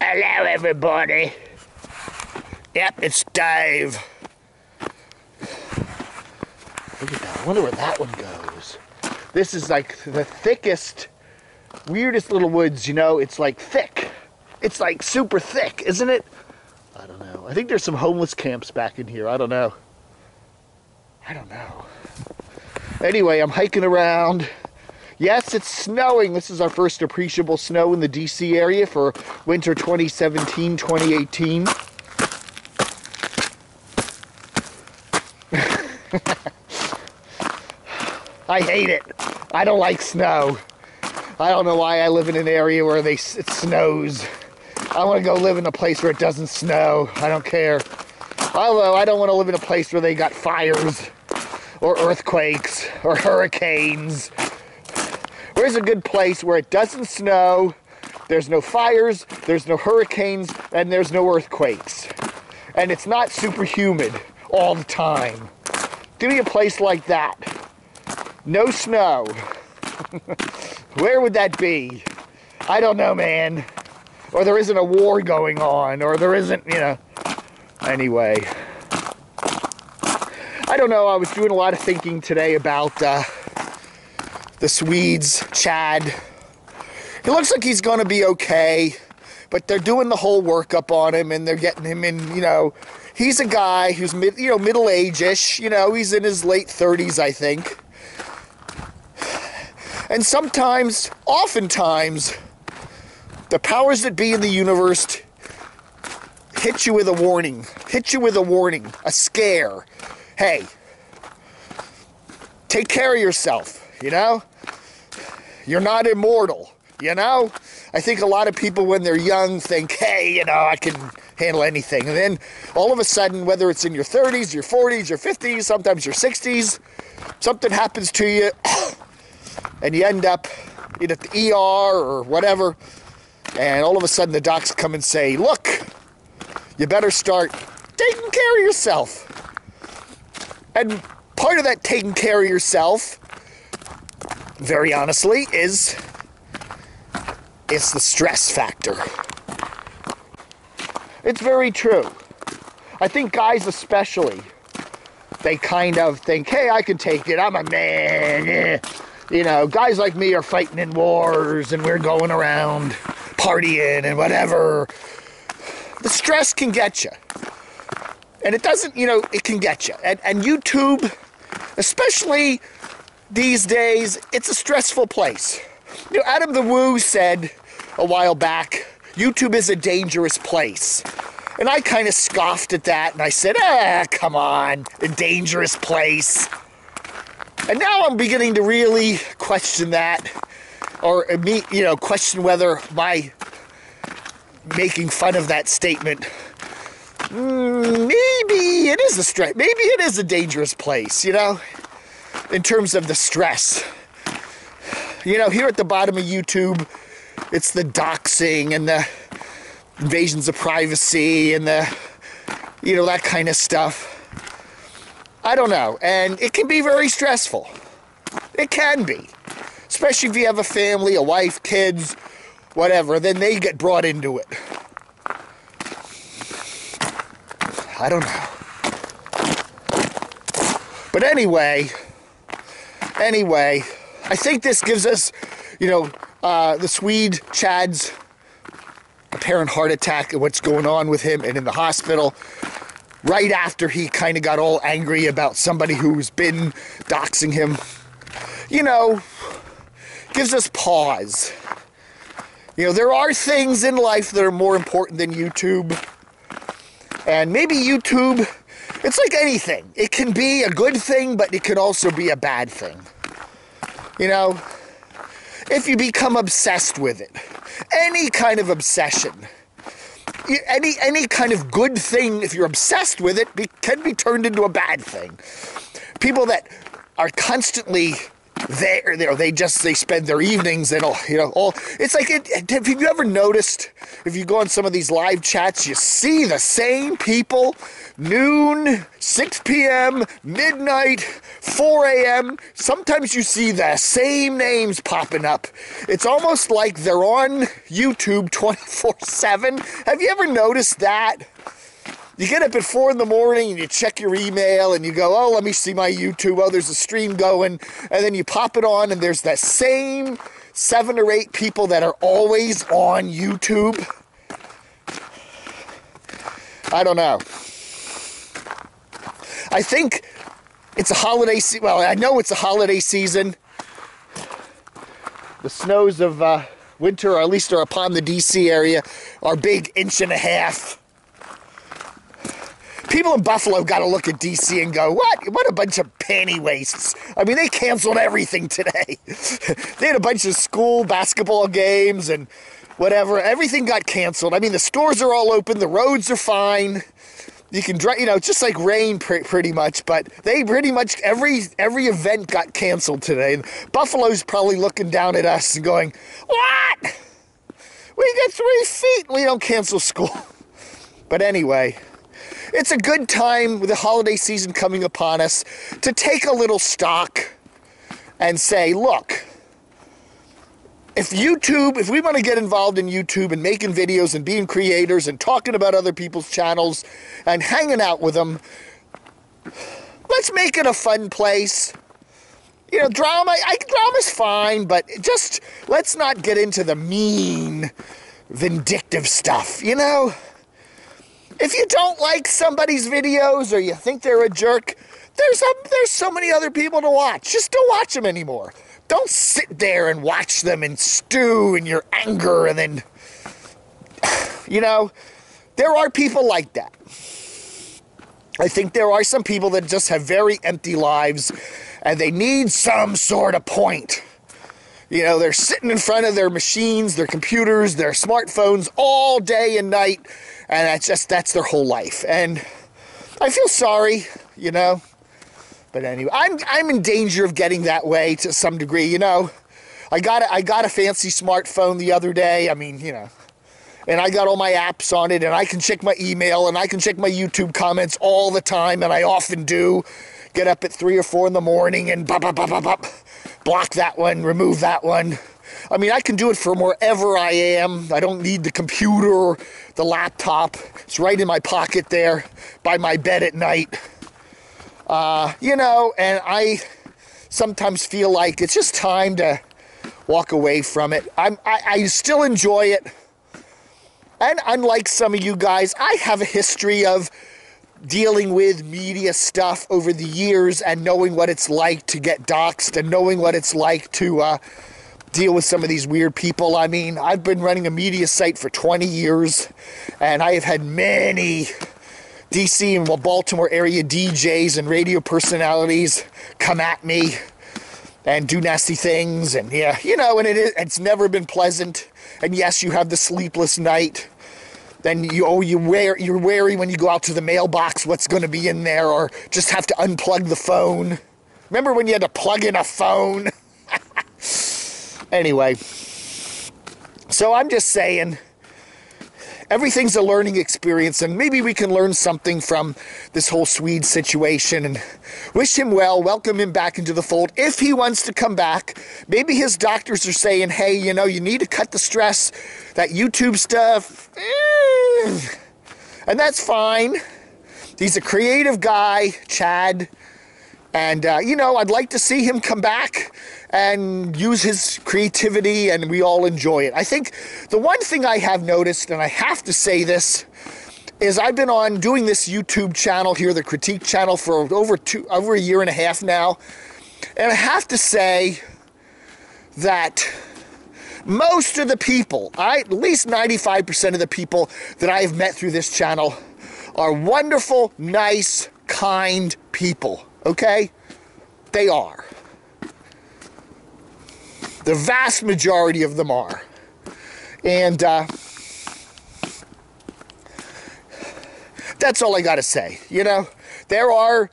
Hello, everybody. Yep, it's Dave. Look at that. I wonder where that one goes. This is like the thickest, weirdest little woods, you know? It's like thick. It's like super thick, isn't it? I don't know. I think there's some homeless camps back in here. I don't know. Anyway, I'm hiking around. Yes, it's snowing. This is our first appreciable snow in the DC area for winter 2017-2018. I hate it. I don't like snow. I don't know why I live in an area where it snows. I want to go live in a place where it doesn't snow. I don't care. Although I don't want to live in a place where they got fires or earthquakes or hurricanes. Where's a good place where it doesn't snow, there's no fires, there's no hurricanes, and there's no earthquakes. And it's not super humid all the time. Give me a place like that. No snow. Where would that be? I don't know, man. Or there isn't a war going on, or there isn't, you know. Anyway. I don't know, I was doing a lot of thinking today about the Swedes, Chad. It looks like he's going to be okay, but they're doing the whole workup on him, and they're getting him in, you know. He's a guy who's, middle-age-ish. You know, he's in his late 30s, I think. And sometimes, oftentimes, the powers that be in the universe hit you with a warning. A scare. Hey, take care of yourself. You know, you're not immortal, you know? I think a lot of people when they're young think, hey, you know, I can handle anything. And then all of a sudden, whether it's in your 30s, your 40s, your 50s, sometimes your 60s, something happens to you and you end up at the ER or whatever. And all of a sudden the docs come and say, look, you better start taking care of yourself. And part of that taking care of yourself, very honestly, it's the stress factor. It's very true. I think guys especially, they kind of think, hey, I can take it, I'm a man. You know, guys like me are fighting in wars and we're going around partying and whatever. The stress can get you. And it doesn't, you know, it can get you. And YouTube, especially these days, it's a stressful place. You know, Adam the Woo said a while back, YouTube is a dangerous place. And I kind of scoffed at that, and I said, come on, a dangerous place. And now I'm beginning to really question that, or question whether my making fun of that statement, maybe it is a dangerous place, you know? In terms of the stress. You know, here at the bottom of YouTube, it's the doxing and the invasions of privacy and the, you know, that kind of stuff. I don't know. And it can be very stressful. It can be. Especially if you have a family, a wife, kids, whatever. Then they get brought into it. I don't know. But anyway, I think this gives us, you know, the Swede, Chad's apparent heart attack and what's going on with him and in the hospital, right after he kind of got all angry about somebody who's been doxing him, you know, gives us pause. You know, there are things in life that are more important than YouTube. And maybe YouTube, it's like anything. It can be a good thing, but it can also be a bad thing. You know, if you become obsessed with it, any kind of obsession, any kind of good thing, if you're obsessed with it, can be turned into a bad thing. People that are constantly they spend their evenings and all. It's like, have you ever noticed, if you go on some of these live chats, you see the same people, noon, 6 p.m., midnight, 4 a.m. Sometimes you see the same names popping up. It's almost like they're on YouTube 24/7. Have you ever noticed that? You get up at 4 in the morning and you check your email and you go, oh, let me see my YouTube. Oh, there's a stream going. And then you pop it on and there's that same 7 or 8 people that are always on YouTube. I don't know. I think it's a holiday season. Well, I know it's a holiday season. The snows of winter, or at least are upon the D.C. area, are big 1.5 inches. People in Buffalo got to look at D.C. and go, what a bunch of panty wastes. I mean, they canceled everything today. They had a bunch of school basketball games and whatever. Everything got canceled. I mean, the stores are all open. The roads are fine. You can drive, just like rain pretty much. But they pretty much, every event got canceled today. And Buffalo's probably looking down at us and going, what? We get 3 feet. We don't cancel school. But anyway, it's a good time with the holiday season coming upon us to take a little stock and say, look, if we want to get involved in YouTube and making videos and being creators and talking about other people's channels and hanging out with them, let's make it a fun place. Drama's fine, but just let's not get into the mean, vindictive stuff, If you don't like somebody's videos or you think they're a jerk, there's so many other people to watch. Just don't watch them anymore. Don't sit there and watch them and stew in your anger and then, there are people like that. I think there are some people that just have very empty lives and they need some sort of point. They're sitting in front of their machines, their computers, their smartphones all day and night. And that's their whole life. And I feel sorry, But anyway, I'm in danger of getting that way to some degree, I got a fancy smartphone the other day. I mean, and I got all my apps on it, and I can check my email, and I can check my YouTube comments all the time, and I often do. Get up at 3 or 4 in the morning and block that one, remove that one. I mean, I can do it from wherever I am. I don't need the computer or the laptop. It's right in my pocket there by my bed at night. And I sometimes feel like it's just time to walk away from it. I still enjoy it. And unlike some of you guys, I have a history of dealing with media stuff over the years and knowing what it's like to get doxxed and knowing what it's like to deal with some of these weird people. I mean, I've been running a media site for 20 years, and I have had many DC and Baltimore area DJs and radio personalities come at me and do nasty things, and and it's never been pleasant. And yes, you have the sleepless night. Then you're wary when you go out to the mailbox what's going to be in there, or just have to unplug the phone. Remember when you had to plug in a phone? Anyway, so I'm just saying, everything's a learning experience, and maybe we can learn something from this whole Swede situation, and wish him well, welcome him back into the fold. If he wants to come back, maybe his doctors are saying, hey, you need to cut the stress, that YouTube stuff, and that's fine. He's a creative guy, Chad, and, I'd like to see him come back and use his creativity, and we all enjoy it. I think the one thing I have noticed, and I have to say this, is I've been on doing this YouTube channel here, the Critique channel, for over a year and a half now, and I have to say that most of the people, at least 95% of the people that I have met through this channel are wonderful, nice, kind people, okay? They are. The vast majority of them are. And that's all I got to say. There are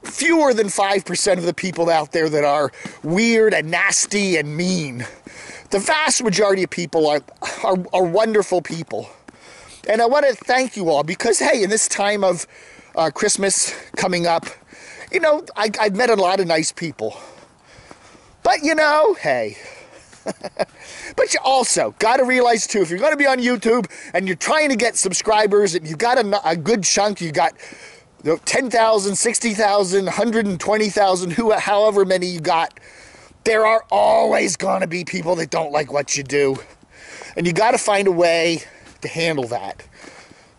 fewer than 5% of the people out there that are weird and nasty and mean. The vast majority of people are wonderful people. And I want to thank you all because, hey, in this time of Christmas coming up, you know, I've met a lot of nice people. But, you know, hey. But you also got to realize, too, if you're going to be on YouTube and you're trying to get subscribers and you got a good chunk, you got 10,000, 60,000, 120,000, however many you got, there are always going to be people that don't like what you do. And you got to find a way to handle that.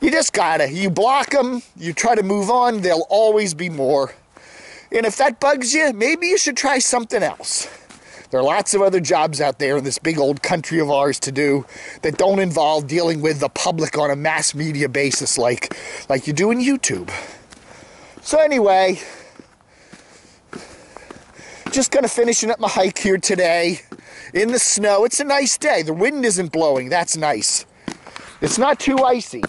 You just got to. You block them, you try to move on, there'll always be more. And if that bugs you, maybe you should try something else. There are lots of other jobs out there in this big old country of ours to do that don't involve dealing with the public on a mass media basis like you do in YouTube. So anyway, just kind of finishing up my hike here today in the snow. It's a nice day. The wind isn't blowing. That's nice. It's not too icy.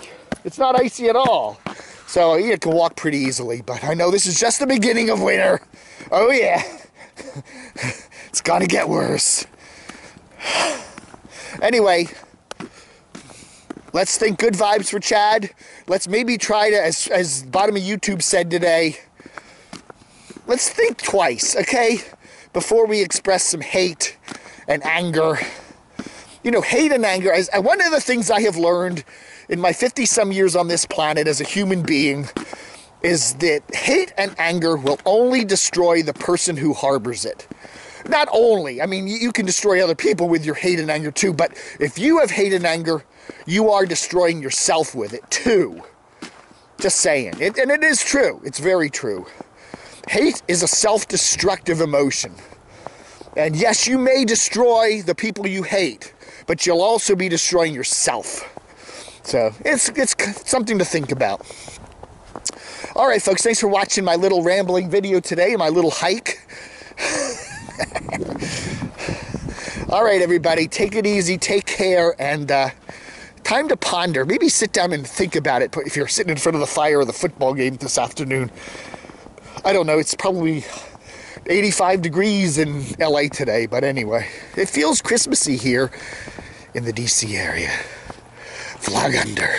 It's not icy at all. So you can walk pretty easily, but I know this is just the beginning of winter. Oh yeah. It's gonna get worse. Anyway, let's think good vibes for Chad. Let's maybe try to, as bottom of YouTube said today, let's think twice, okay? Before we express some hate and anger. You know, hate and anger, one of the things I have learned in my 50-some years on this planet as a human being is that hate and anger will only destroy the person who harbors it. Not only, I mean, you can destroy other people with your hate and anger too, but if you have hate and anger, you are destroying yourself with it too. Just saying. And it is true. It's very true. Hate is a self-destructive emotion. And yes, you may destroy the people you hate, but you'll also be destroying yourself. So it's something to think about. All right, folks, thanks for watching my little rambling video today, my little hike. All right, everybody, take it easy, take care, and time to ponder. Maybe sit down and think about it if you're sitting in front of the fire of the football game this afternoon. I don't know, it's probably 85 degrees in LA today, but anyway, it feels Christmassy here in the DC area. Flag under.